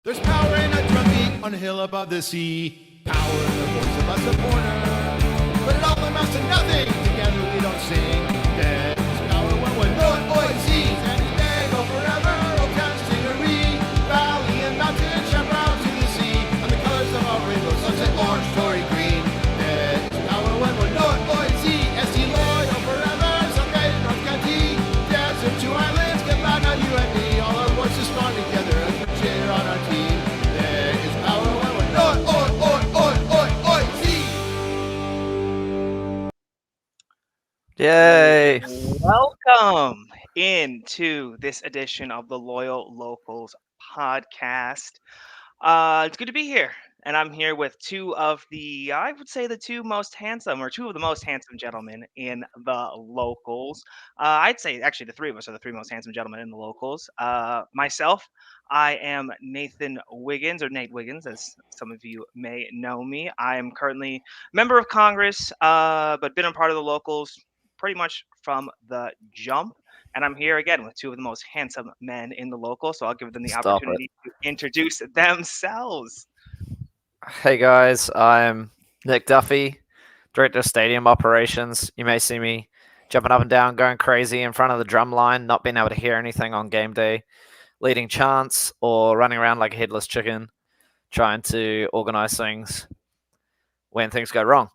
There's power in a drum beat on a hill above the sea. Power in the voice of a supporter. But it all amounts to nothing. Together we don't sing. There's power when we're North Boy seas. And it's there go forever. Old town scenery. Valley and mountain, chaparral to the sea. And the colors of our rainbow, sunset orange, Tory green. There's power when we're North Boy sea. ST loyal forever. Someday North County. Desert to islands, get loud now you and me. All our voices strong together as we cheer on our team. There is power when we're North, oi, sea. Yay! Welcome into this edition of the Loyal Locals podcast. It's good to be here, and I'm here with I would say, the two most handsome, or two of the most handsome gentlemen in the locals. I'd say actually the three of us are the three most handsome gentlemen in the locals. Myself, I am Nathan Wiggins, or Nate Wiggins, as some of you may know me. I am currently member of Congress, but been a part of the locals pretty much from the jump. And I'm here again with two of the most handsome men in the local, so I'll give them the Stop it. opportunity to introduce themselves. Hey guys, I'm Nic Duffee, Director of Stadium Operations. You may see me jumping up and down, going crazy in front of the drum line, not being able to hear anything on game day, leading chants, or running around like a headless chicken, trying to organize things when things go wrong,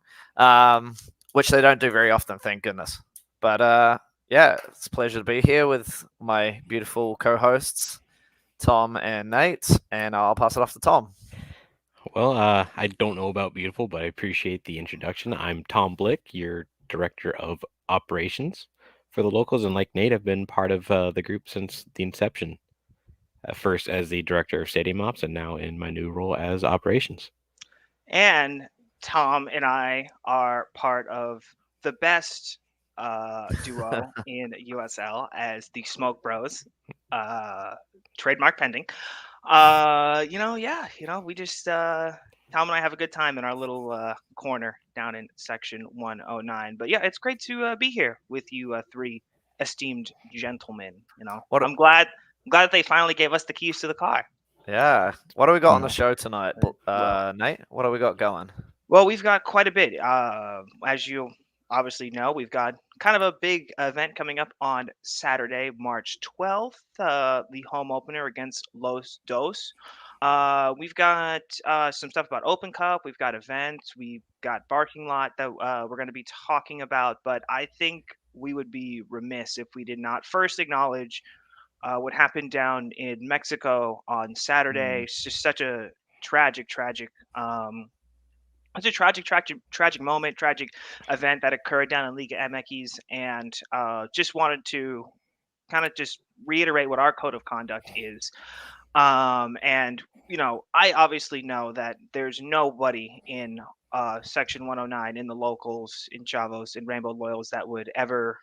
which they don't do very often, thank goodness. But yeah, it's a pleasure to be here with my beautiful co-hosts, Tom and Nate, and I'll pass it off to Tom. Well, I don't know about beautiful, but I appreciate the introduction. I'm Tom Blick, your director of operations for the locals, and like Nate, I've been part of the group since the inception. First as the director of stadium ops, and now in my new role as operations. And Tom and I are part of the best duo in USL as the Smoke Bros, trademark pending. We just Tom and I have a good time in our little corner down in section 109. But yeah, it's great to be here with you three esteemed gentlemen. What- I'm glad that they finally gave us the keys to the car. Yeah. What do we got on the show tonight, Nate? What do we got going? Well, we've got quite a bit. As you obviously know, we've got kind of a big event coming up on Saturday, March 12th, the home opener against Los Dos. We've got some stuff about Open Cup. We've got events. We've got parking lot that we're going to be talking about. But I think we would be remiss if we did not first acknowledge what happened down in Mexico on Saturday. It's just such a tragic, it's a tragic moment, tragic event that occurred down in Liga MX, and just wanted to kind of just reiterate what our code of conduct is. And I obviously know that there's nobody in Section 109 in the locals, in Chavos, in Rainbow Loyals that would ever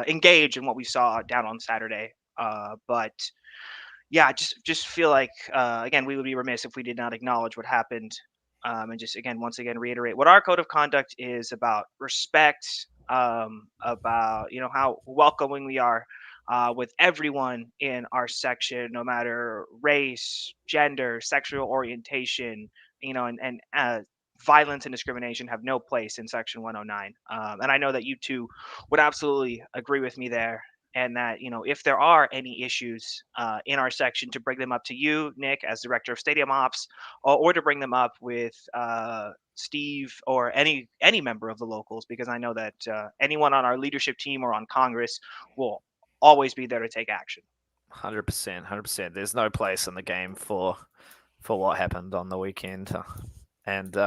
engage in what we saw down on Saturday. But yeah, just feel like again we would be remiss if we did not acknowledge what happened, and just once again reiterate what our code of conduct is about respect, about how welcoming we are with everyone in our section, no matter race, gender, sexual orientation, and violence and discrimination have no place in Section 109. And I know that you two would absolutely agree with me there, and that if there are any issues in our section, to bring them up to you, Nick, as director of stadium ops, or to bring them up with Steve or any member of the locals, because I know that anyone on our leadership team or on Congress will always be there to take action. 100%, 100%. There's no place in the game for what happened on the weekend, and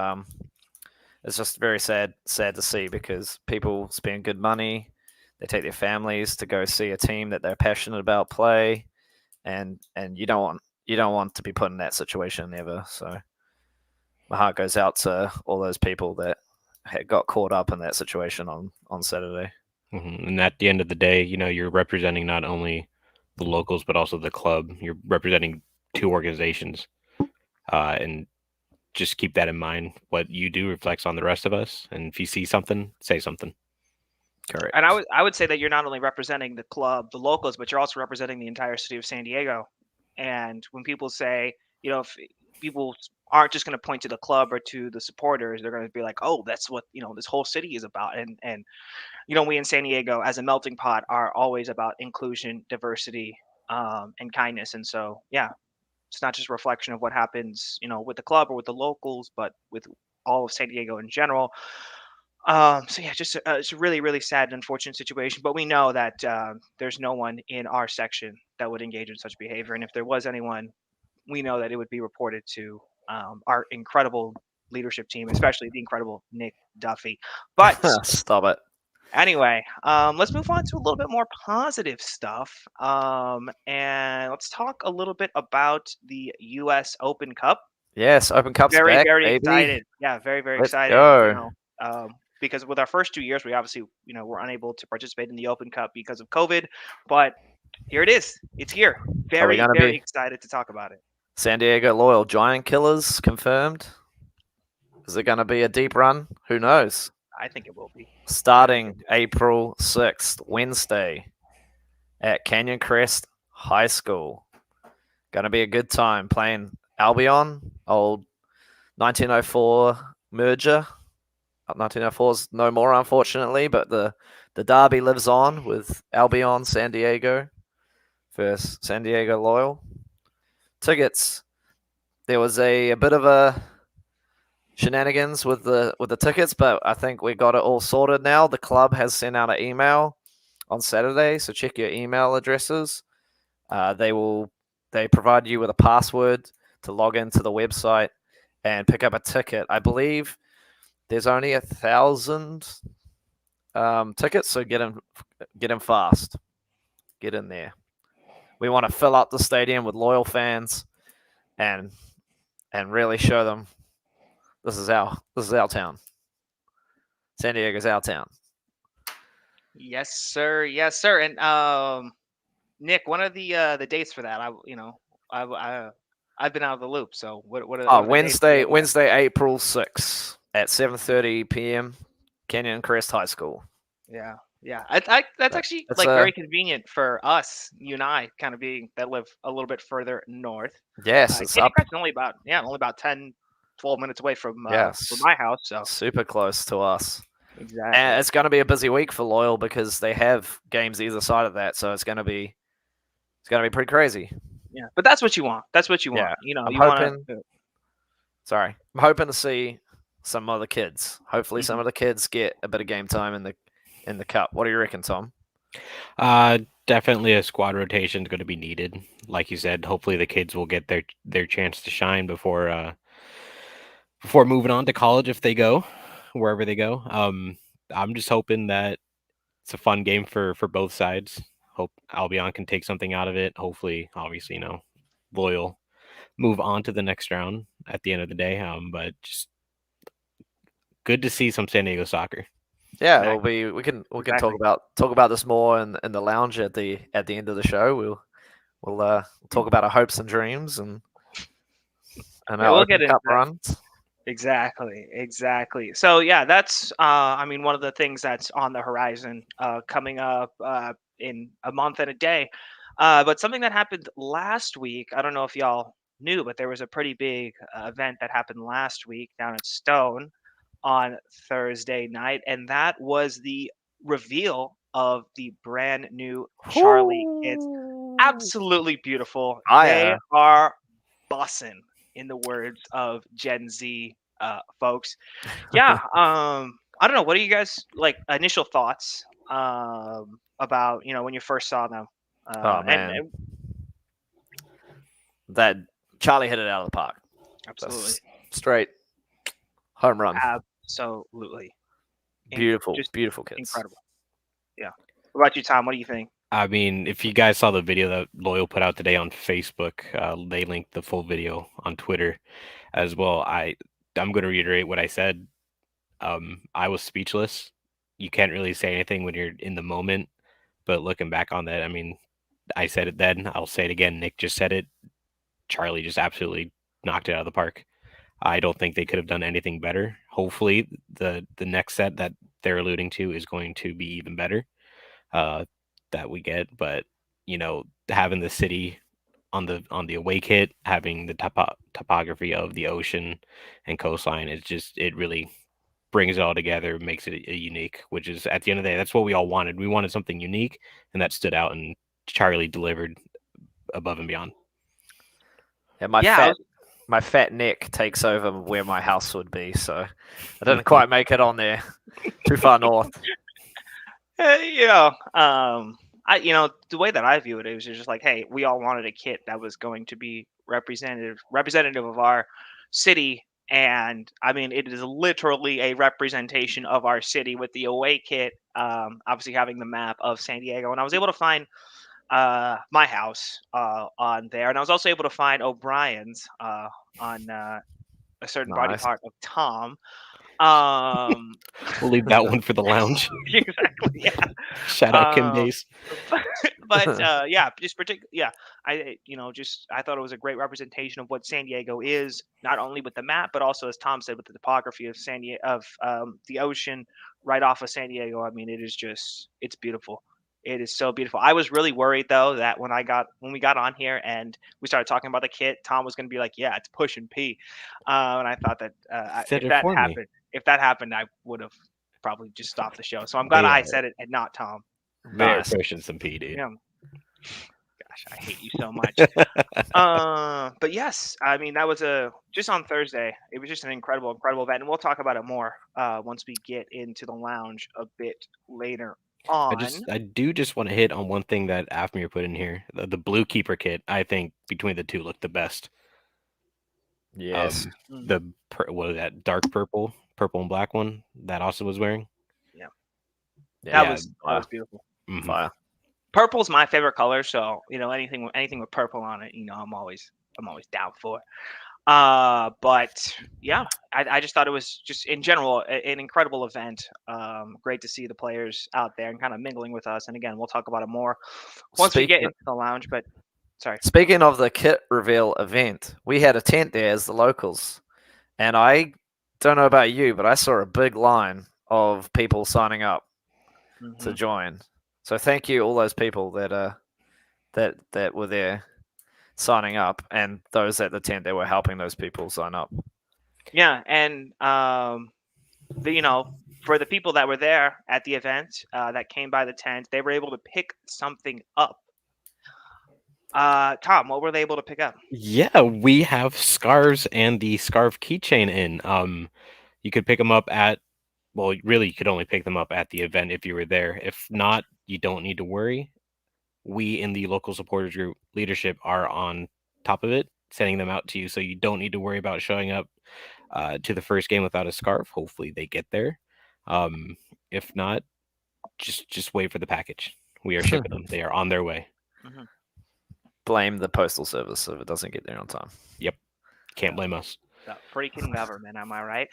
it's just very sad to see, because people spend good money, they take their families to go see a team that they're passionate about play, and you don't want to be put in that situation ever. So my heart goes out to all those people that got caught up in that situation on Saturday. And at the end of the day, you're representing not only the locals but also the club. You're representing two organizations, and just keep that in mind. What you do reflects on the rest of us, and if you see something, say something. Correct. And I would say that you're not only representing the club, the locals, but you're also representing the entire city of San Diego. And when people say, if people aren't just going to point to the club or to the supporters, they're going to be like, oh, that's what this whole city is about. And we in San Diego as a melting pot are always about inclusion, diversity, and kindness. And so, yeah, it's not just a reflection of what happens, with the club or with the locals, but with all of San Diego in general. So yeah, just it's a really, really sad and unfortunate situation. But we know that there's no one in our section that would engage in such behavior, and if there was anyone, we know that it would be reported to our incredible leadership team, especially the incredible Nic Duffee. But Stop it. anyway, let's move on to a little bit more positive stuff, and let's talk a little bit about the U.S. Open Cup. Yes, Open Cup's Very, back, very baby. excited. Yeah, very, very Let's excited. go. Because with our first 2 years, we obviously, were unable to participate in the Open Cup because of COVID. But here it is. It's here. Are we Very, gonna very be excited to talk about it. San Diego Loyal Giant Killers confirmed? Is it going to be a deep run? Who knows? I think it will be. Starting April 6th, Wednesday, at Canyon Crest High School. Going to be a good time playing Albion, old 1904 merger. 1904's no more, unfortunately, but the derby lives on with Albion San Diego versus San Diego Loyal. Tickets. There was a bit of a shenanigans with the tickets, but I think we got it all sorted now. The club has sent out an email on Saturday, so check your email addresses. They provide you with a password to log into the website and pick up a ticket. I believe there's only 1,000 tickets, so get in fast. Get in there. We want to fill up the stadium with loyal fans and really show them this is our town. San Diego's our town. Yes, sir. Yes, sir. And Nick, one of the dates for that, I've been out of the loop. So what are the dates for that? Wednesday, April 6th at 7:30 p.m. Canyon Crest High School. Yeah. Yeah, that's actually It's like very convenient for us, you and I, kind of being that live a little bit further north. Yes, it's Canyon up. Crest is only about 10, 12 minutes away from my house. So super close to us. exactly. And it's going to be a busy week for Loyal because they have games either side of that, so it's going to be pretty crazy. Yeah, but that's what you want. That's what you want. Yeah. I'm hoping to see some other kids. Hopefully, some of the kids get a bit of game time in the cup. What do you reckon, Tom? Definitely a squad rotation is going to be needed. Like you said, hopefully the kids will get their chance to shine before moving on to college if they go wherever they go. I'm just hoping that it's a fun game for both sides. Hope Albion can take something out of it. Hopefully, obviously, Loyal move on to the next round at the end of the day. But just good to see some San Diego soccer. Yeah, it'll be. We can talk about this more in the lounge at the end of the show. We'll talk about our hopes and dreams and our Open Cup runs. Exactly. So yeah, that's one of the things that's on the horizon coming up in a month and a day. But something that happened last week, I don't know if y'all knew, but there was a pretty big event that happened last week down at Stone on Thursday night, and that was the reveal of the brand new Charlie kits. Absolutely beautiful. They are bussin', in the words of Gen Z folks. Yeah. I don't know. What are you guys initial thoughts about when you first saw them? Oh man, that Charlie hit it out of the park. Absolutely. That's straight home run. Absolutely. Beautiful kids. Incredible. Yeah. What about you, Tom? What do you think? I mean, if you guys saw the video that Loyal put out today on Facebook, they linked the full video on Twitter as well. I'm going to reiterate what I said. I was speechless. You can't really say anything when you're in the moment, but looking back on that, I mean, I said it then. I'll say it again. Nick just said it. Charlie just absolutely knocked it out of the park. I don't think they could have done anything better. Hopefully, the next set that they're alluding to is going to be even better that we get. But, having the city on the away kit, having the topography of the ocean and coastline, it really brings it all together, makes it a unique. Which is at the end of the day, that's what we all wanted. We wanted something unique, and that stood out, and Charlie delivered above and beyond. Yeah, my fat neck takes over where my house would be, so I didn't quite make it on there. Too far north. The way that I view it is just like, hey, we all wanted a kit that was going to be representative of our city, and I mean, it is literally a representation of our city with the away kit. Obviously having the map of San Diego, and I was able to find my house on there, and I was also able to find O'Brien's on a certain body Nice. part of Tom. We'll leave that one for the lounge. Exactly. Yeah. Shout out Kim Days. But I thought it was a great representation of what San Diego is, not only with the map, but also, as Tom said, with the topography of the ocean right off of San Diego. I mean, it's beautiful. It is so beautiful. I was really worried though that when we got on here and we started talking about the kit, Tom was going to be like, "Yeah, it's push and P," and I thought that if that happened, I would have probably just stopped the show. So I'm glad I said it and not Tom. They're pushing some P, dude. Yeah. Gosh, I hate you so much. But yes, I mean, that was just on Thursday. It was just an incredible event, and we'll talk about it more once we get into the lounge a bit later on. I do just want to hit on one thing that Afmir put in here. The blue keeper kit, I think between the two looked the best. Yes. What is that? Dark purple and black one that Austin was wearing. That was beautiful. Mm-hmm. Fire. Purple's my favorite color, so anything with purple on it, I'm always down for. But yeah, I just thought it was just in general an incredible event. Great to see the players out there and kind of mingling with us. And again, we'll talk about it more once we get into the lounge. But sorry. Speaking of the kit reveal event, we had a tent there as the locals, and I don't know about you, but I saw a big line of people signing up to join. So thank you all those people that were there signing up, and those at the tent that were helping those people sign up. Yeah, and for the people that were there at the event that came by the tent, they were able to pick something up. Tom, what were they able to pick up? Yeah, we have scarves and the scarf keychain in. You could pick them up you could only pick them up at the event if you were there. If not, you don't need to worry. We in the local supporters group leadership are on top of it, sending them out to you, so you don't need to worry about showing up to the first game without a scarf. Hopefully they get there. If not, just wait for the package. We are shipping them. They are on their way. Mm-hmm. Blame the postal service if it doesn't get there on time. Yep. Can't blame us. The freaking government, am I right?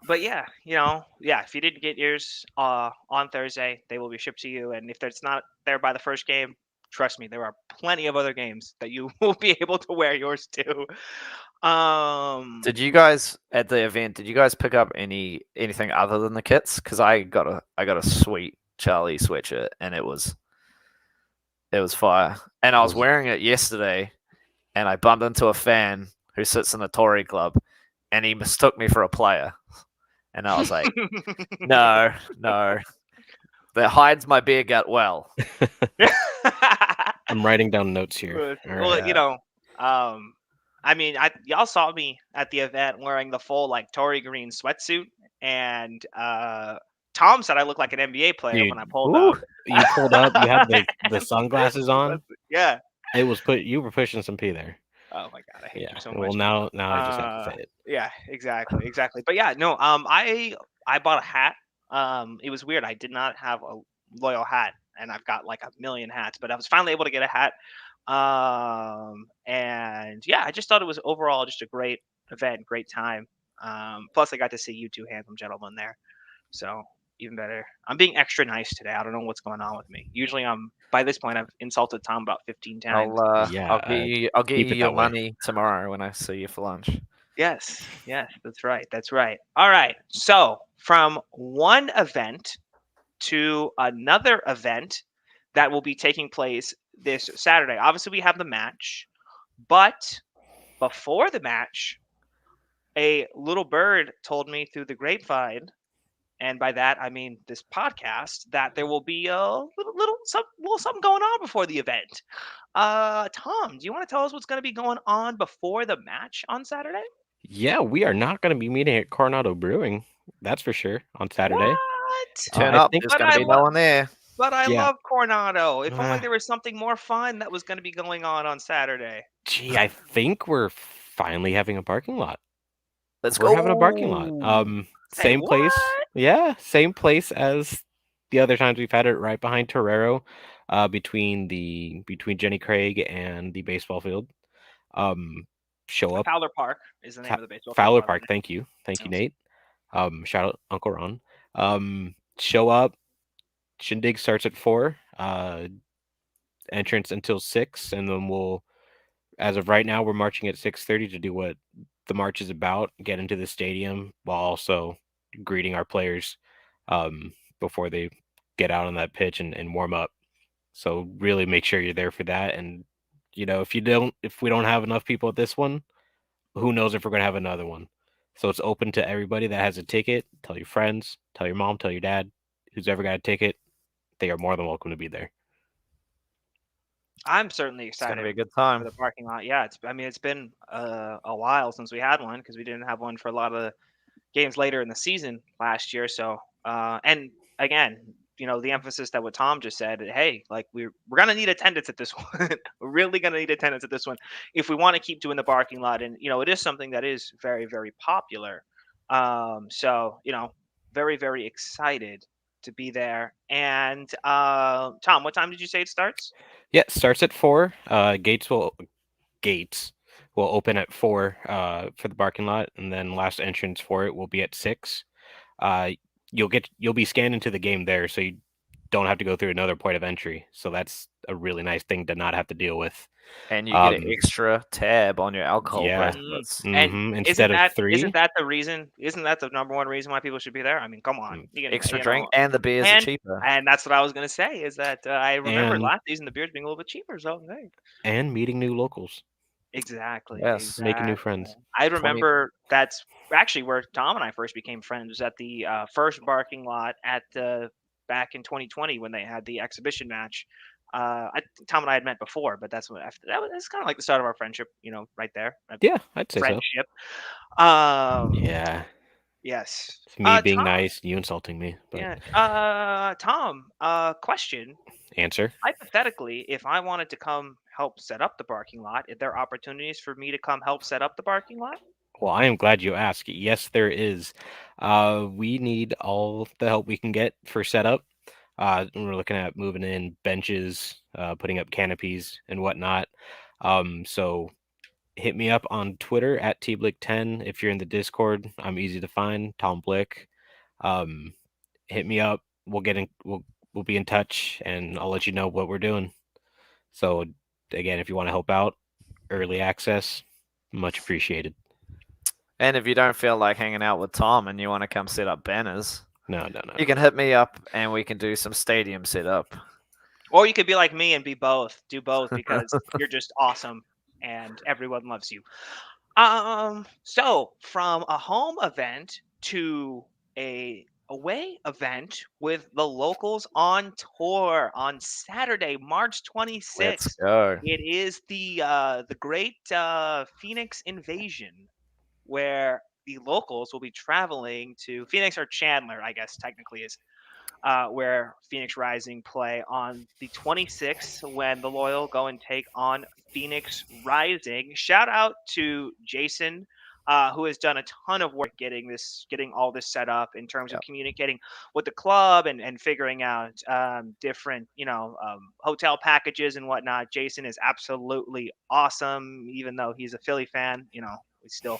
But yeah, if you didn't get yours on Thursday, they will be shipped to you. And if it's not there by the first game, trust me, there are plenty of other games that you will be able to wear yours to. Did you guys at the event? Did you guys pick up anything other than the kits? Because I got a sweet Charlie sweatshirt, and it was fire. And I was wearing it yesterday, and I bumped into a fan who sits in the Tory club, and he mistook me for a player. And I was like, no, that hides my beer gut well. I'm writing down notes here. Well, I mean, y'all saw me at the event wearing the full Tory green sweatsuit, and Tom said I looked like an NBA player when I pulled up. You pulled up. You had the sunglasses on. Yeah, you were pushing some P there. Oh my god, I hate you so much. Well, now I just have to say it. Yeah, exactly. But yeah, no, I bought a hat. It was weird. I did not have a loyal hat, and I've got like a million hats, but I was finally able to get a hat. And yeah, I just thought it was overall just a great event, great time. Plus I got to see you two handsome gentlemen there, so even better. I'm being extra nice today. I don't know what's going on with me. Usually by this point I've insulted Tom about 15 times. I'll give you your money tomorrow when I see you for lunch. Yes, that's right. All right, so from one event to another event, that will be taking place this Saturday. Obviously, we have the match, but before the match, a little bird told me through the grapevine, and by that I mean this podcast, that there will be a little something going on before the event. Tom, do you want to tell us what's going to be going on before the match on Saturday? Yeah, we are not going to be meeting at Coronado Brewing. That's for sure on Saturday. What? Turn I up. think, There's But going to I be no love, one there. but I yeah. love Coronado. If only Uh, there was something more fun that was going to be going on Saturday. Gee, I think we're finally having a parking lot. Let's We're go. having a parking lot. Say Same place. what? Yeah, same place as the other times we've had it, right behind Torero, between Jenny Craig and the baseball field. Show up. Fowler Park is the name of the baseball field. Fowler by the Park. way. Thank you, Yes. Nate. Shout out Uncle Ron. Show up. Shindig starts at 4. Entrance until 6, and then we'll. As of right now, we're marching at 6:30 to do what the march is about: get into the stadium while also greeting our players before they get out on that pitch and warm up. So really make sure you're there for that. And if we don't have enough people at this one, who knows if we're gonna have another one. So it's open to everybody that has a ticket. Tell your friends, tell your mom, tell your dad, who's ever got a ticket. They are more than welcome to be there. I'm certainly It's going to be a excited good for time. the parking lot. Yeah, it's been a while since we had one because we didn't have one for a lot of games later in the season last year. So and again, the emphasis that what Tom just said, hey, like we're gonna need attendance at this one. We're really gonna need attendance at this one if we want to keep doing the parking lot. And it is something that is very, very popular. So very, very excited to be there. And Tom, what time did you say it starts? Yeah, it starts at 4. Gates will open at 4 for the parking lot, and then last entrance for it will be at 6. Uh, you'll be scanned into the game there, so you don't have to go through another point of entry. So that's a really nice thing to not have to deal with. And you get an Um, extra tab on your alcohol yeah. bracelets. And Instead of 3. isn't that the reason? Isn't that the number one reason why people should be there? I mean, come on, Mm. you can, Extra drink, and the beers are and cheaper. and that's what I was gonna say is that I remember And last season the beers being a little bit cheaper. So hey, and meeting new locals, exactly, Yes. making new exactly. friends. I 20. remember that's actually where Tom and I first became friends, was at the first parking lot at back in 2020 when they had the exhibition match. Tom and I had met before, but that's that's kind of like the start of our friendship, right there. Yeah, I'd say so. Friendship. Um, Yeah, yes. it's me being Tom, nice, you insulting me. But yeah. Tom, question. answer. Hypothetically, if I wanted to come help set up the parking lot, are there opportunities for me to come help set up the parking lot? Well, I am glad you asked. Yes, there is. We need all the help we can get for setup. We're looking at moving in benches, putting up canopies and whatnot. So hit me up on Twitter at tblick10. If you're in the Discord, I'm easy to find. Tom Blick. Hit me up. We'll get in. We'll be in touch, and I'll let you know what we're doing. So again, if you want to help out, early access, much appreciated. And if you don't feel like hanging out with Tom and you want to come set up banners, No. you can hit me up and we can do some stadium setup. Or you could be like me and be both. Do both because you're just awesome and everyone loves you. So from a home event to a away event with the locals on tour on Saturday, March Let's 26th. go. It is the great Phoenix invasion, where the locals will be traveling to Phoenix, or Chandler, I guess technically is where Phoenix Rising play on the 26th when the Loyal go and take on Phoenix Rising. Shout out to Jason, who has done a ton of work getting all this set up in terms of Yep. communicating with the club and figuring out different, hotel packages and whatnot. Jason is absolutely awesome, even though he's a Philly fan. We still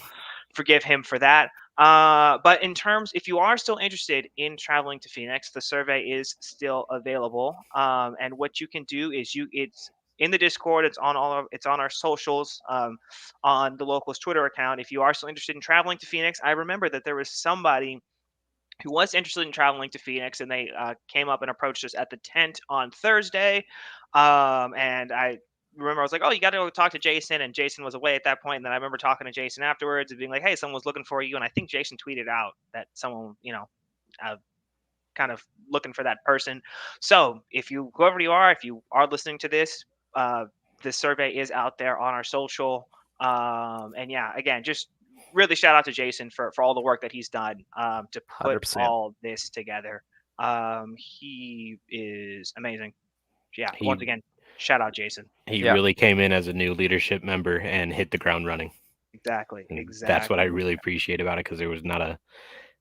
forgive him for that. But if you are still interested in traveling to Phoenix, the survey is still available. And what you can do is it's in the Discord. It's on it's on our socials, on the locals Twitter account. If you are still interested in traveling to Phoenix, I remember that there was somebody who was interested in traveling to Phoenix, and they came up and approached us at the tent on Thursday. And I remember I was like, "Oh, you got to go talk to Jason," and Jason was away at that point. And then I remember talking to Jason afterwards and being like, "Hey, someone was looking for you," and I think Jason tweeted out that someone, kind of looking for that person. So if you, whoever you are, if you are listening to this, this survey is out there on our social. And yeah, again, just really shout out to Jason for all the work that he's done to put 100%. all this together. He is amazing. Yeah, once again, shout out Jason. He Yeah. really came in as a new leadership member and hit the ground running. Exactly. And Exactly. that's what I really appreciate about it, because there was not a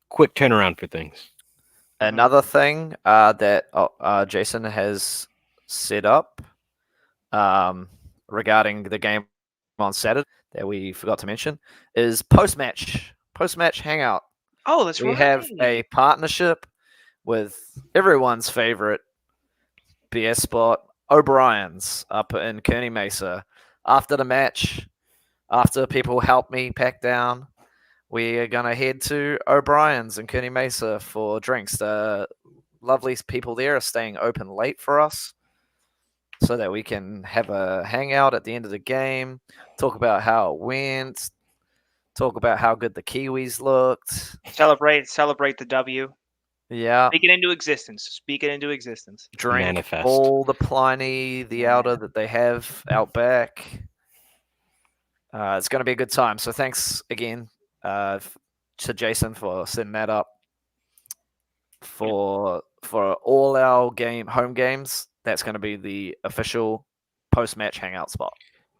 quick turnaround for things. Another thing that Jason has set up regarding the game on Saturday that we forgot to mention is post-match hangout. Oh, that's We right. have a partnership with everyone's favorite BS spot, O'Brien's, up in Kearney Mesa. After the match, after people help me pack down, we are going to head to O'Brien's in Kearney Mesa for drinks. The lovely people there are staying open late for us so that we can have a hangout at the end of the game, talk about how it went, talk about how good the Kiwis looked. Celebrate the W. Yeah. Speak it into existence. Speak it into existence. Drink Manifest. all the Pliny, the outer that they have out back. It's going to be a good time. So thanks again to Jason for setting that up for all our home games. That's going to be the official post-match hangout spot.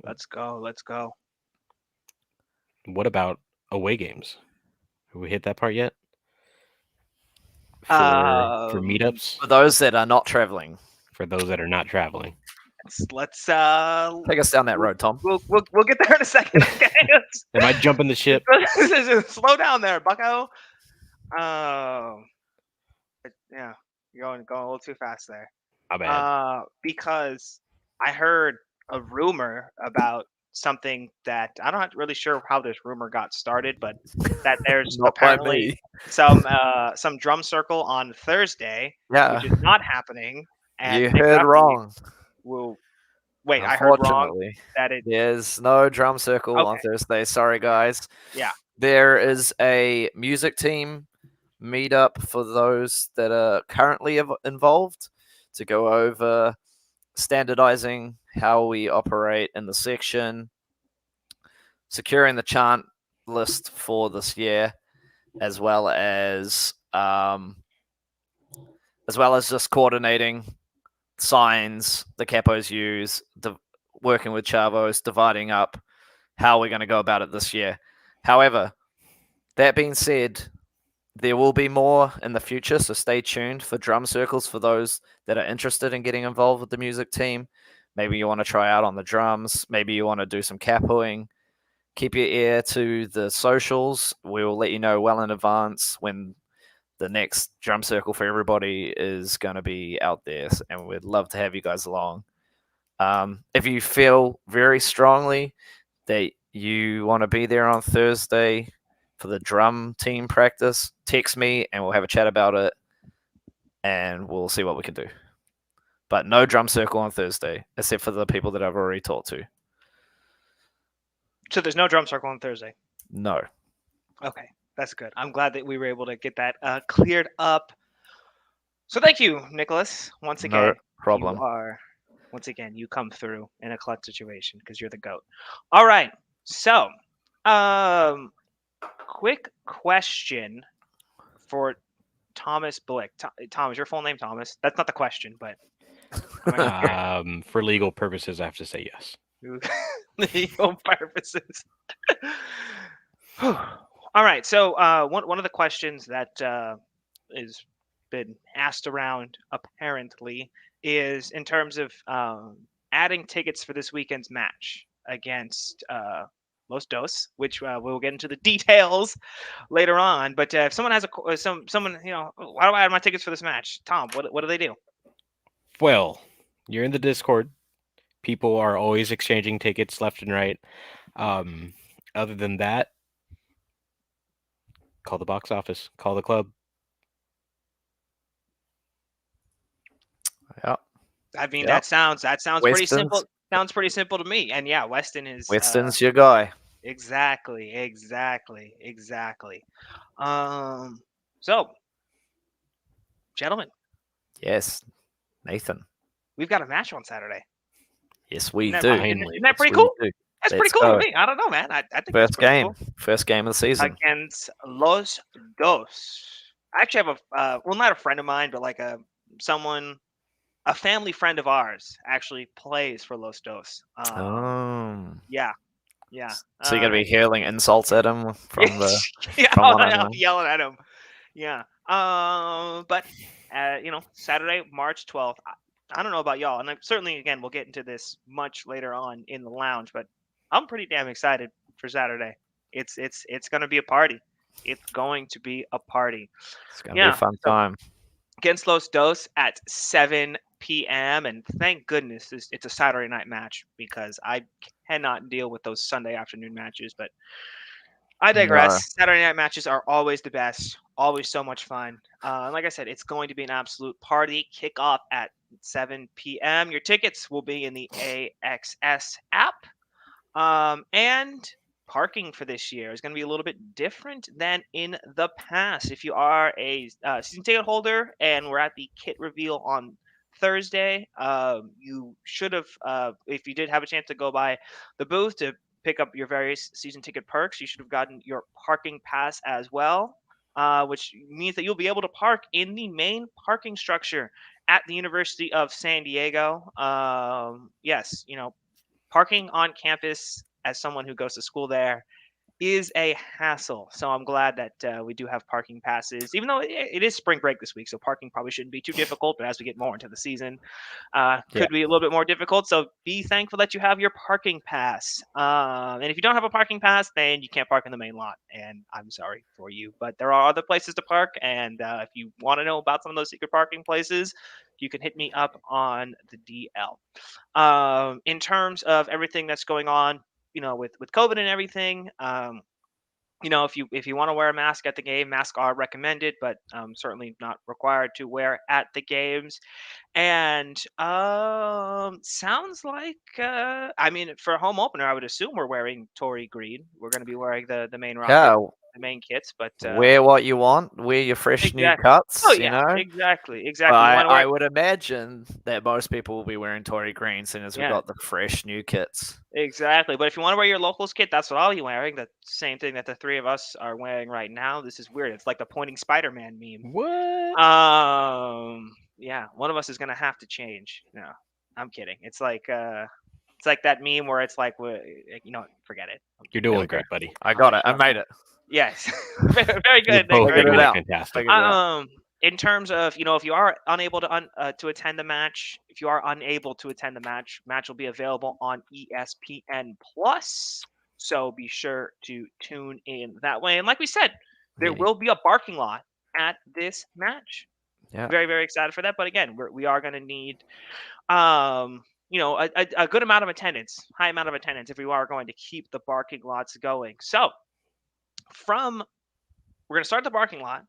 Let's go. Let's go. What about away games? Have we hit that part yet? For meetups? For those that are not traveling. For those that are not traveling. Let's take us down that road, Tom. We'll get there in a second. Okay. Am I jumping the ship? Slow down there, Bucko. Yeah, you're going a little too fast there. My bad. Because I heard a rumor about something that I'm not really sure how this rumor got started, but that there's apparently some drum circle on Thursday, which is not happening. And you heard wrong. Wait, I heard wrong. There's no drum circle on Thursday. Sorry, guys. Yeah. There is a music team meetup for those that are currently involved to go over standardizing how we operate in the section, securing the chant list for this year, as well as just coordinating signs the capos use, working with chavos, dividing up how we're going to go about it this year. However, that being said, there will be more in the future, so stay tuned for drum circles for those that are interested in getting involved with the music team. Maybe you want to try out on the drums. Maybe you want to do some capoing. Keep your ear to the socials. We will let you know well in advance when the next drum circle for everybody is going to be out there, and we'd love to have you guys along. If you feel very strongly that you want to be there on Thursday for the drum team practice, text me and we'll have a chat about it and we'll see what we can do. But no drum circle on Thursday, except for the people that I've already talked to. So there's no drum circle on Thursday? No. Okay, that's good. I'm glad that we were able to get that cleared up. So thank you, Nicholas. Once again, no problem. You come through in a clutch situation because you're the GOAT. All right, so quick question for Thomas Blick. Tom, is your full name Thomas? That's not the question, but for legal purposes, I have to say yes. Legal purposes. All right. So one of the questions that is been asked around apparently is in terms of adding tickets for this weekend's match against Los Dos, which we'll get into the details later on. But if someone has someone, why do I add my tickets for this match? Tom, what do they do? Well, you're in the Discord. People are always exchanging tickets left and right. Other than that, call the box office, call the club, Yeah. I mean, Yep. that sounds pretty Weston's simple. Sounds pretty simple to me. And yeah, Weston is Weston's your guy. exactly. So, gentlemen, Yes, Nathan. we've got a match on Saturday. Yes, we Isn't that, do. Finally. isn't that pretty Yes, we cool? do. That's Let's pretty cool go. to me. I don't know, man. I think that's First pretty game. cool. First game of the season. Against Los Dos. I actually have well, not a friend of mine, but like a family friend of ours actually plays for Los Dos. Yeah. So you're gonna be hurling insults at him from the yeah, from one on I'll one. be yelling at him. Yeah. But Saturday, March 12th. I don't know about y'all, and certainly again we'll get into this much later on in the lounge, but I'm pretty damn excited for Saturday. It's gonna be a party. It's going to be a party. It's gonna be a fun time. Against Los Dos at 7 p.m. And thank goodness it's a Saturday night match because I cannot deal with those Sunday afternoon matches. But I digress. No. Saturday night matches are always the best, always so much fun. Like I said, it's going to be an absolute party. Kickoff at 7 p.m. Your tickets will be in the AXS app. And parking for this year is going to be a little bit different than in the past. If you are a season ticket holder and we're at the kit reveal on Thursday, you should have, if you did have a chance to go by the booth to pick up your various season ticket perks, you should have gotten your parking pass as well, which means that you'll be able to park in the main parking structure at the University of San Diego. Yes, parking on campus as someone who goes to school there is a hassle. So I'm glad that we do have parking passes, even though it is spring break this week. So parking probably shouldn't be too difficult. But as we get more into the season, could be a little bit more difficult. So be thankful that you have your parking pass. And if you don't have a parking pass, then you can't park in the main lot. And I'm sorry for you. But there are other places to park. And if you want to know about some of those secret parking places, you can hit me up on the DL. In terms of everything that's going on, with COVID and everything, if you want to wear a mask at the game, masks are recommended, but certainly not required to wear at the games. And sounds like, for home opener, I would assume we're wearing Tory green. We're going to be wearing the main rocket, Yeah. the main kits, but Wear what you want. Wear your fresh new cuts. Oh you yeah, know. exactly. I would imagine that most people will be wearing Tory green, seeing as we've got the fresh new kits. Exactly. But if you want to wear your locals kit, that's what I'll be wearing. The same thing that the three of us are wearing right now. This is weird. It's like the pointing Spider-Man meme. What? Yeah, one of us is gonna have to change. No, I'm kidding. It's like that meme where it's like, forget it. You're doing great, buddy. I got it. I made it. Yes. Very good. Both Very good. fantastic. In terms of, if you are unable to attend the match, if you are unable to attend the match will be available on ESPN Plus. So be sure to tune in that way. And like we said, there will be a parking lot at this match. Yeah. Very, very excited for that. But again, we are going to need, a good amount of attendance, high amount of attendance, if we are going to keep the parking lots going. So we're going to start the parking lot.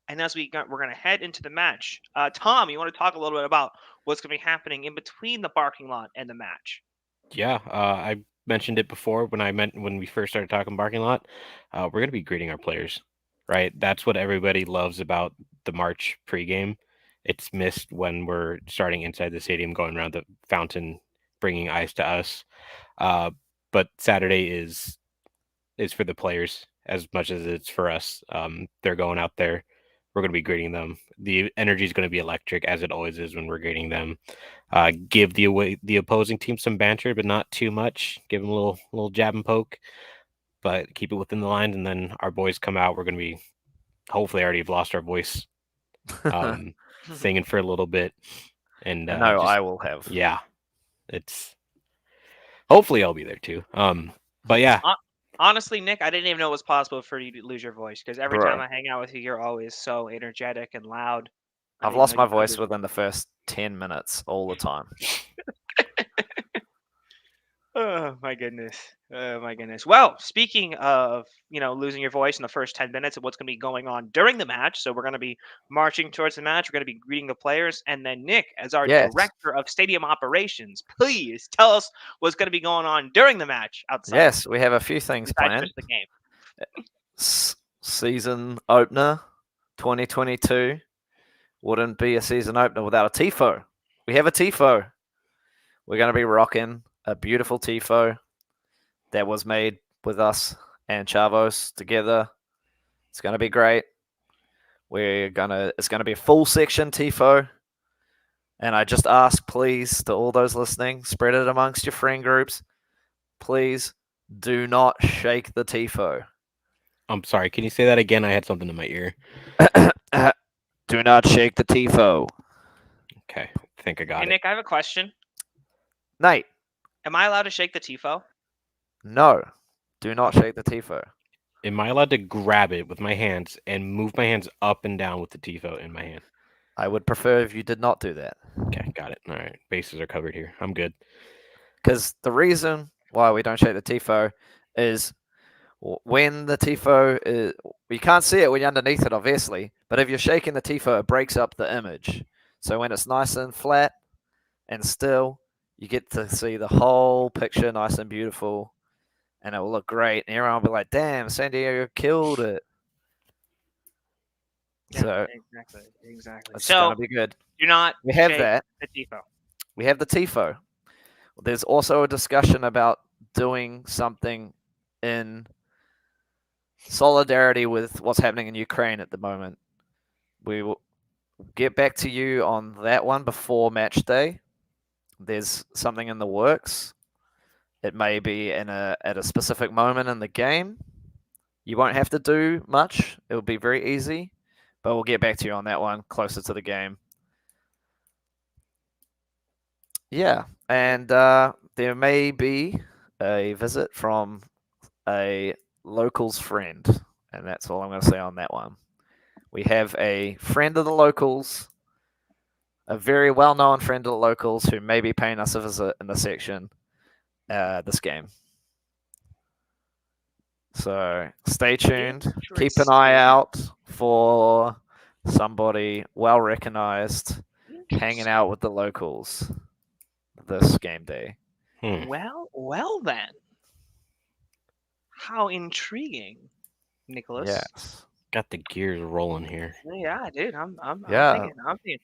And as we're going to head into the match, Tom, you want to talk a little bit about what's going to be happening in between the parking lot and the match? Yeah, I mentioned it before when we first started talking parking lot. We're going to be greeting our players, right? That's what everybody loves about the March pregame. It's missed when we're starting inside the stadium, going around the fountain, bringing ice to us. But Saturday is for the players as much as it's for us. They're going out there. We're going to be greeting them. The energy is going to be electric, as it always is when we're greeting them. Give the opposing team some banter, but not too much. Give them a little jab and poke, but keep it within the lines. And then our boys come out. We're going to be hopefully already have lost our voice, singing for a little bit. And I will have. Yeah, it's hopefully I'll be there too. But yeah. Honestly, Nick, I didn't even know it was possible for you to lose your voice because every time I hang out with you, you're always so energetic and loud. I've lost my voice within the first 10 minutes all the time. Oh my goodness. Oh my goodness. Well, speaking of, losing your voice in the first 10 minutes of what's going to be going on during the match. So we're going to be marching towards the match. We're going to be greeting the players. And then Nick, as our Yes. director of stadium operations, please tell us what's going to be going on during the match outside. Yes, we have a few things besides planned. just the game. Season opener 2022 wouldn't be a season opener without a TIFO. We have a TIFO. We're going to be rocking a beautiful TIFO that was made with us and Chavos together. It's going to be great. It's going to be a full section TIFO. And I just ask, please, to all those listening, spread it amongst your friend groups. Please do not shake the TIFO. I'm sorry. Can you say that again? I had something in my ear. Do not shake the TIFO. Okay, I think I got Hey, it. Nick, I have a question. Nate, Am I allowed to shake the TIFO? no. Do not shake the TIFO. Am I allowed to grab it with my hands and move my hands up and down with the TIFO in my hand? I would prefer if you did not do that. Okay, got it. All right, bases are covered here. I'm good. Because the reason why we don't shake the TIFO is when the TIFO is, you can't see it when you're underneath it, obviously, but if you're shaking the TIFO, it breaks up the image. So when it's nice and flat and still, you get to see the whole picture nice and beautiful, and it will look great. And everyone will be like, damn, San Diego killed it. Yeah, So exactly. it's So going to be good. do not We have shake that. the TIFO. We have the TIFO. There's also a discussion about doing something in solidarity with what's happening in Ukraine at the moment. We will get back to you on that one before match day. There's something in the works. It may be at a specific moment in the game. You won't have to do much. It will be very easy, but we'll get back to you on that one closer to the game. Yeah, and there may be a visit from a locals friend, and that's all I'm going to say on that one. We have a friend of the locals, a very well-known friend of the locals who may be paying us a visit in the section this game. So stay tuned. Keep an eye out for somebody well-recognized hanging out with the locals this game day. Well then. How intriguing, Nicholas. Yes. Got the gears rolling here. Yeah, dude. I'm Yeah. thinking.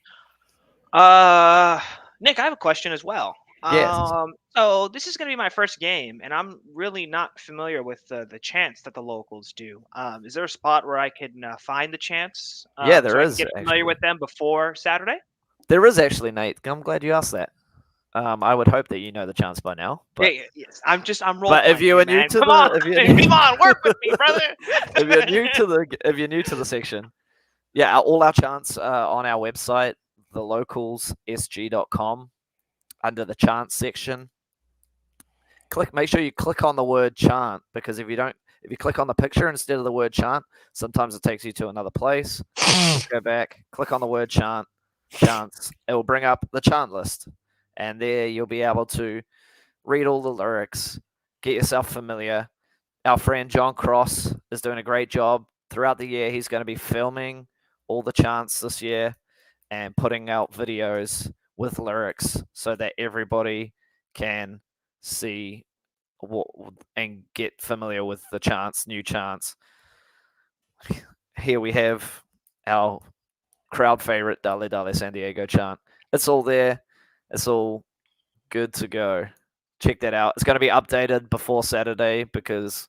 Nick, I have a question as well. Yes. So this is going to be my first game, and I'm really not familiar with the chants that the locals do. Is there a spot where I can find the chants? Yeah, there so I is, can get familiar actually. with them before Saturday? There is actually, Nate. I'm glad you asked that. I would hope that you know the chants by now. But Yes. I'm role But if playing you here, are new man. to Come the- on, if you're new- come on, work with me, brother. if you're new to the section, yeah, all our chants are on our website, thelocalssg.com, under the chants section. Make sure you click on the word chant, because if you click on the picture instead of the word chant, sometimes it takes you to another place. Go back, click on the word chants. It will bring up the chant list, and there you'll be able to read all the lyrics, get yourself familiar. Our friend John Cross is doing a great job throughout the year. He's going to be filming all the chants this year and putting out videos with lyrics so that everybody can see and get familiar with the chants, new chants. Here we have our crowd favorite Dale Dale San Diego chant. It's all there. It's all good to go. Check that out. It's going to be updated before Saturday because,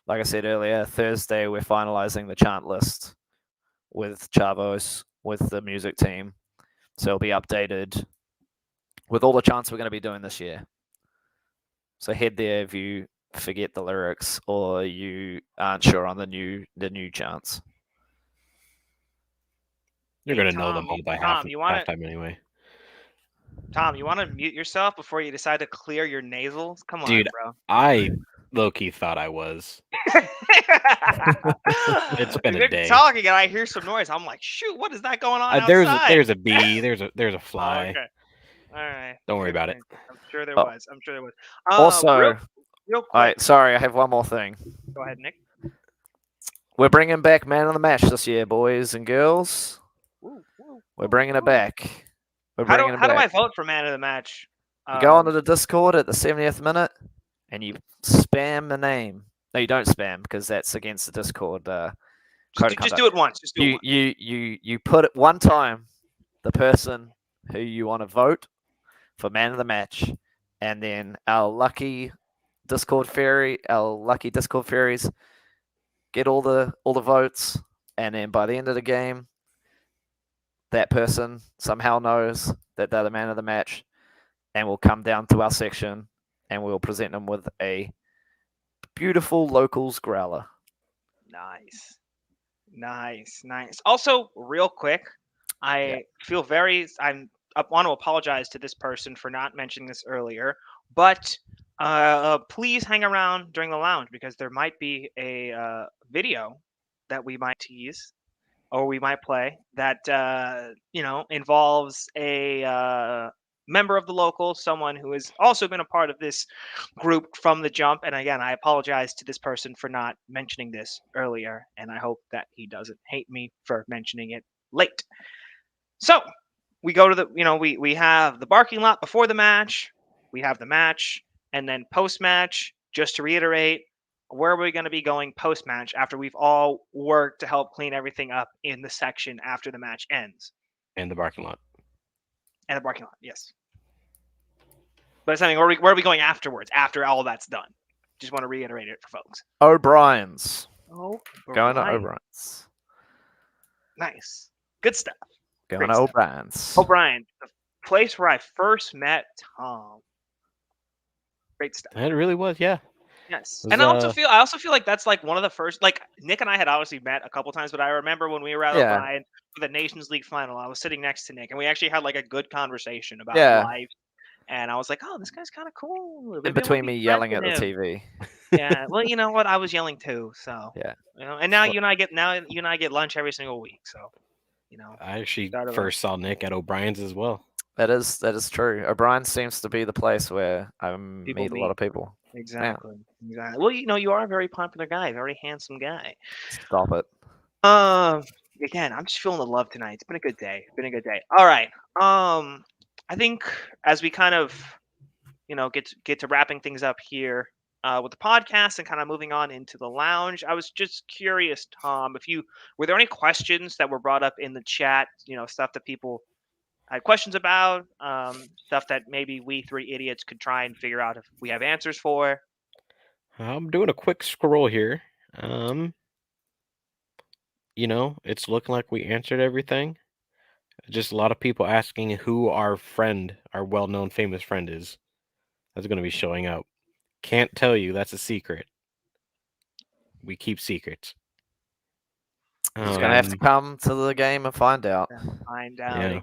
like I said earlier, Thursday we're finalizing the chant list with Chavos, with the music team. So it'll be updated with all the chants we're going to be doing this year. So head there if you forget the lyrics or you aren't sure on the new chants. You're Hey, going to know Tom, them all by Tom, you wanna- halftime anyway. Tom, you want to mute yourself before you decide to clear your nasals? Come on, Dude, bro. I low-key thought I was. It's been a They're day. talking and I hear some noise. I'm like, shoot, what is that going on There's outside? a bee. There's a Oh, fly. okay. right. Don't worry Good about it. point. I'm sure there Oh. was. I'm sure there was. Also, real quick. sorry, I have one more thing. Go ahead, Nick. We're bringing back Man of the Match this year, boys and girls. Woo, woo, We're woo, bringing it woo. back. We're How bringing do it I back. vote for man of the match? You go onto the Discord at the 70th minute, and you spam the name. No, you don't spam because that's against the Discord code of just conduct. do it once. Just do it once. You put it one time, the person who you want to vote for man of the match, and then our lucky Discord fairies get all the votes, and then by the end of the game, that person somehow knows that they're the man of the match, and will come down to our section, and we'll present them with a beautiful locals growler. Nice. Also, real quick, I want to apologize to this person for not mentioning this earlier, but please hang around during the lounge because there might be a video that we might tease or we might play that involves a member of the local, someone who has also been a part of this group from the jump. And again, I apologize to this person for not mentioning this earlier, and I hope that he doesn't hate me for mentioning it late. So we go to we have the parking lot before the match, we have the match, and then post match. Just to reiterate, where are we going to be going post match after we've all worked to help clean everything up in the section after the match ends? And the parking lot. And the parking lot, yes. But it's something, where are we going afterwards, after all that's done? Just want to reiterate it for folks. O'Brien's. Oh, Going to O'Brien's. Nice. Good stuff. Going to O'Brien's. O'Brien, the place where I first met Tom. Great stuff. It really was, yeah. Yes. Was, And I also feel like that's like one of the first, like Nick and I had obviously met a couple times, but I remember when we were at O'Brien for the Nations League final, I was sitting next to Nick and we actually had like a good conversation about life. And I was like, oh, this guy's kind of cool. In between me yelling at the TV. Yeah. Well, you know what? I was yelling too. So, yeah. And now you and I get lunch every single week. So, I actually first saw Nick at O'Brien's as well. That is true. O'Brien seems to be the place where I meet a lot of people. Exactly. Well, you are a very popular guy, very handsome guy. Stop it. Again, I'm just feeling the love tonight. It's been a good day. All right. I think as we kind of, get to wrapping things up here with the podcast and kind of moving on into the lounge, I was just curious, Tom, were there any questions that were brought up in the chat? Stuff that people had questions about, stuff that maybe we three idiots could try and figure out if we have answers for. I'm doing a quick scroll here. It's looking like we answered everything. Just a lot of people asking who our well-known famous friend is. That's going to be showing up. Can't tell you. That's a secret. We keep secrets. He's going to have to come to the game and find out.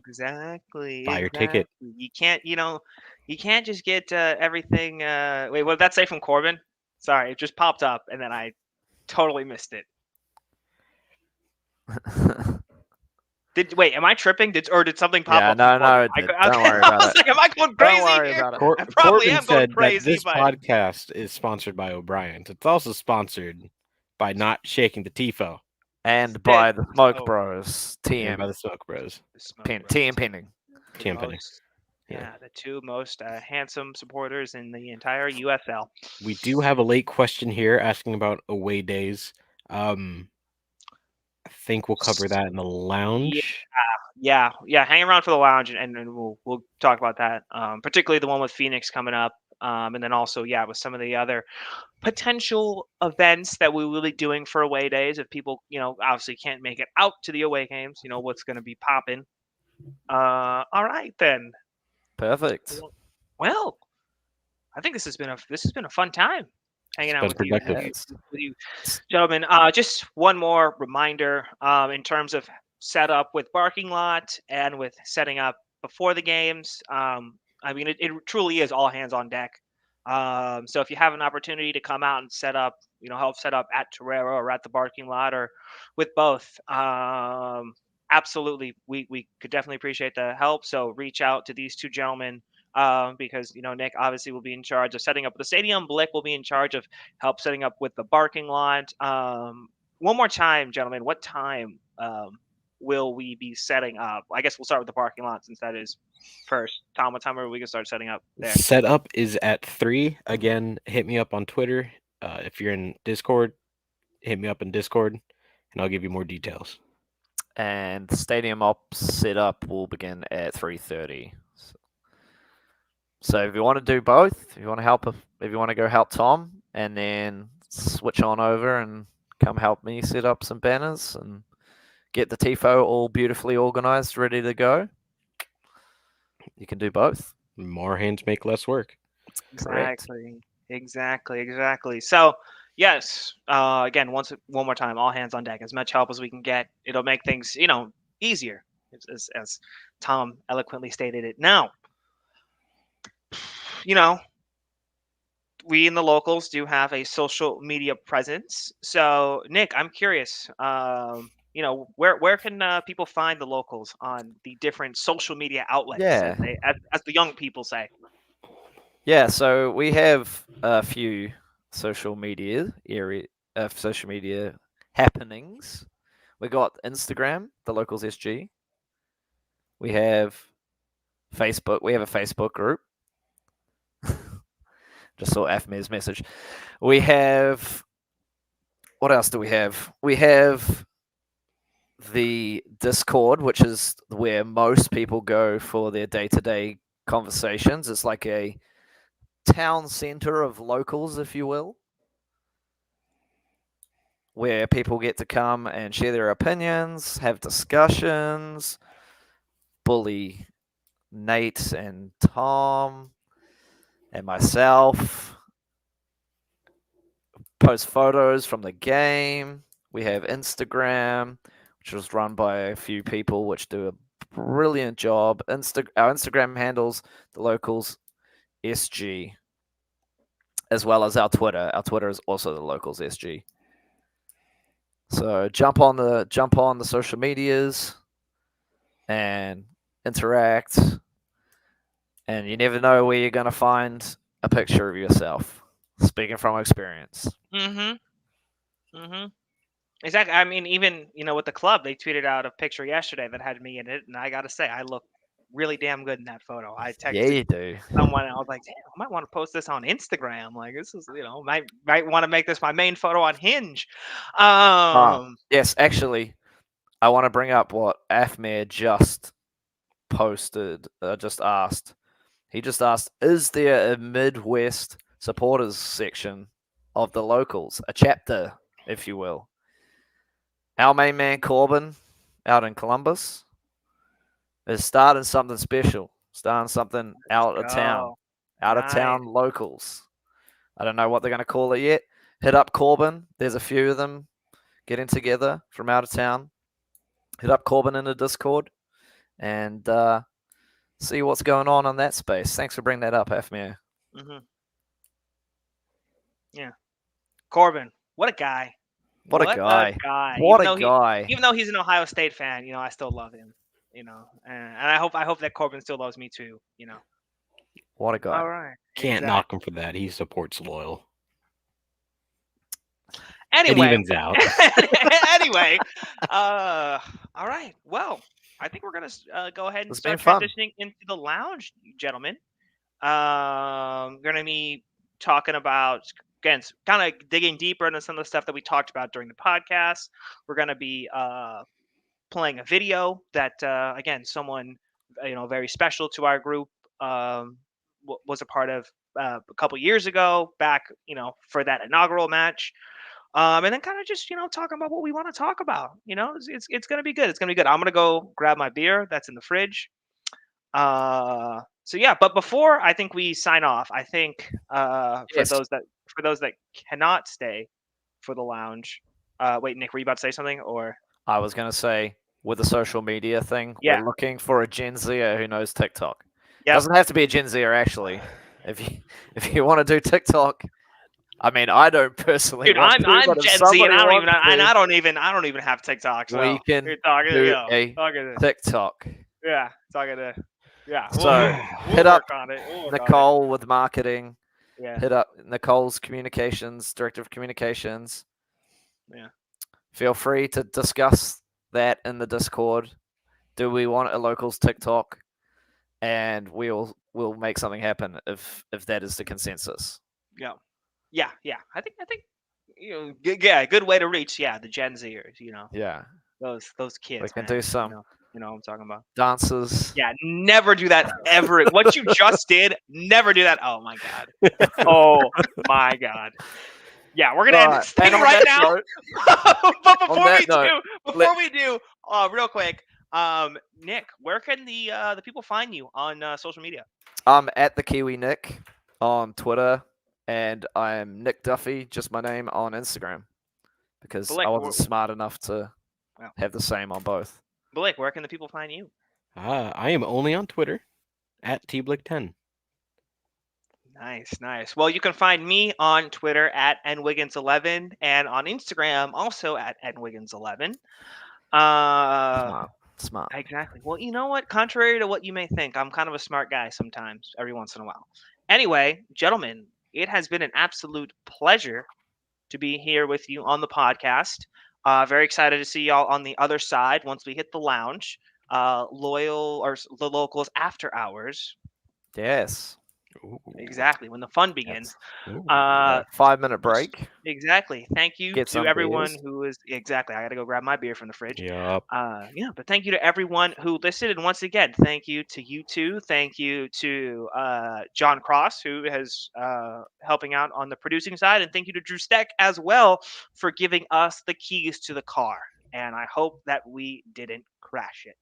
Exactly. Buy your ticket. You can't just get everything. Wait, what did that say from Corbin? Sorry, it just popped up and then I totally missed it. Am I tripping? Did something pop up? No, don't worry about it. Like, am I going crazy here? I probably am going crazy. This podcast is sponsored by O'Brien's. It's also sponsored by Not Shaking the Tifo. And by the Smoke Bros. TM. By the Smoke Bros. TM Pending. TM Pending. Yeah, the two most handsome supporters in the entire USL. We do have a late question here asking about away days. I think we'll cover that in the lounge. Yeah. Hang around for the lounge, and we'll talk about that. Particularly the one with Phoenix coming up, and then also with some of the other potential events that we will be doing for away days. If people obviously can't make it out to the away games, what's going to be popping. All right then. Perfect. Well, I think this has been a fun time hanging out with you, gentlemen. Just one more reminder in terms of setup with parking lot and with setting up before the games. I mean, it truly is all hands on deck. So if you have an opportunity to come out and set up, help set up at Torero or at the parking lot or with both, absolutely, we could definitely appreciate the help. So reach out to these two gentlemen, because Nick obviously will be in charge of setting up the stadium. Blick will be in charge of help setting up with the parking lot. One more time, gentlemen, what time will we be setting up? I guess we'll start with the parking lot since that is first. Tom, what time are we gonna start setting up there? Setup is at 3. Again, hit me up on Twitter. If you're in Discord, hit me up in Discord, and I'll give you more details. And the stadium ops setup will begin at 3:30. So if you want to do both, if you want to help, if you want to go help Tom, and then switch on over and come help me set up some banners and get the tifo all beautifully organized, ready to go, you can do both. More hands make less work. Correct. Exactly. So yes, again, one more time, all hands on deck. As much help as we can get, it'll make things easier, as Tom eloquently stated it. Now, we in the locals do have a social media presence. So Nick, I'm curious. Where can people find the locals on the different social media outlets, Yeah. as the young people say? Yeah, so we have a few social media happenings. We got Instagram, the locals SG. We have Facebook. We have a Facebook group. Just saw Afmir's message. We have. What else do we have? We have the Discord, which is where most people go for their day-to-day conversations. It's like a town center of locals, if you will, where people get to come and share their opinions, have discussions, bully Nate and Tom and myself, post photos from the game. We have Instagram, which was run by a few people, which do a brilliant job. Our Instagram handles the locals SG, as well as our Twitter. Our Twitter is also the locals SG. So jump on the social medias and interact, and you never know where you're gonna find a picture of yourself. Speaking from experience. Exactly. I mean, even with the club, they tweeted out a picture yesterday that had me in it, and I gotta say, I look really damn good in that photo. I texted Yeah, you do. someone, and I was like, "Damn, I might want to post this on Instagram. Like, this is, might want to make this my main photo on Hinge." Yes, actually, I want to bring up what Afmir just posted. Just asked. He just asked, "Is there a Midwest supporters section of the locals, a chapter, if you will?" Our main man Corbin, out in Columbus, is starting something special, starting something out of town, locals. I don't know what they're going to call it yet. Hit up Corbin. There's a few of them getting together from out of town. Hit up Corbin in the Discord and see what's going on that space. Thanks for bringing that up, Afmir. Yeah, Corbin, what a guy! What a guy! Even though he's an Ohio State fan, I still love him. And I hope that Corbin still loves me too. What a guy! All right, Can't knock him for that. He supports loyal. Anyway, it evens out. Anyway, all right. Well, I think we're gonna go ahead and start transitioning into the lounge, gentlemen. Gonna be talking about, again, kind of digging deeper into some of the stuff that we talked about during the podcast. We're gonna be playing a video that again, someone very special to our group was a part of a couple years ago, back for that inaugural match. And then kind of just talking about what we want to talk about. It's gonna be good. It's gonna be good. I'm gonna go grab my beer that's in the fridge. So yeah, but before I think we sign off, I think for those that cannot stay for the lounge. Wait, Nick, were you about to say something, or? I was gonna say, with the social media thing, Yeah. we're looking for a Gen Zer who knows TikTok. Yep. Doesn't have to be a Gen Zer, actually. If you want to do TikTok, I mean, I don't personally Dude, want I'm to, but if Gen Z, and somebody I wants don't even have TikTok. So we can you're talking, do yeah, a talking to, TikTok. yeah, talking to, yeah. So We'll hit up work on it. We'll work on it. Nicole with marketing. Yeah, Hit up Nicole's communications, director of communications. yeah. Feel free to discuss that in the Discord. Do we want a locals TikTok? And we'll make something happen if that is the consensus. Yeah. I think yeah, good way to reach the Gen Zers. Yeah, Those kids. we can man. do some You know what I'm talking about. dances. Yeah, never do that ever. What you just did, never do that. Oh my god. Oh my god. Yeah, we're gonna end this thing and on right that now. note- But on before that we note, do, real quick, Nick, where can the people find you on social media? I'm at the Kiwi Nick on Twitter, and I'm Nic Duffee, just my name, on Instagram, because Blick, I wasn't smart enough to Wow. have the same on both. Blick, where can the people find you? I am only on Twitter at tblick10. Nice. Well, you can find me on Twitter at nwiggins11 and on Instagram also at nwiggins11. Smart. Exactly. Well, you know what? Contrary to what you may think, I'm kind of a smart guy sometimes, every once in a while. Anyway, gentlemen, it has been an absolute pleasure to be here with you on the podcast. Very excited to see y'all on the other side once we hit the lounge. Loyal or the locals after hours. Yes. Ooh. Exactly, when the fun begins. Ooh. 5-minute break. Exactly. Thank you Get to some everyone beers. who is exactly. I got to go grab my beer from the fridge. Yep. But thank you to everyone who listened, and once again, thank you to you two. Thank you to John Cross, who is helping out on the producing side, and thank you to Drew Steck as well for giving us the keys to the car. And I hope that we didn't crash it.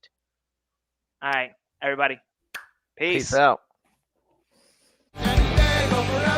All right, everybody. Peace. Peace out. Any day, go forever.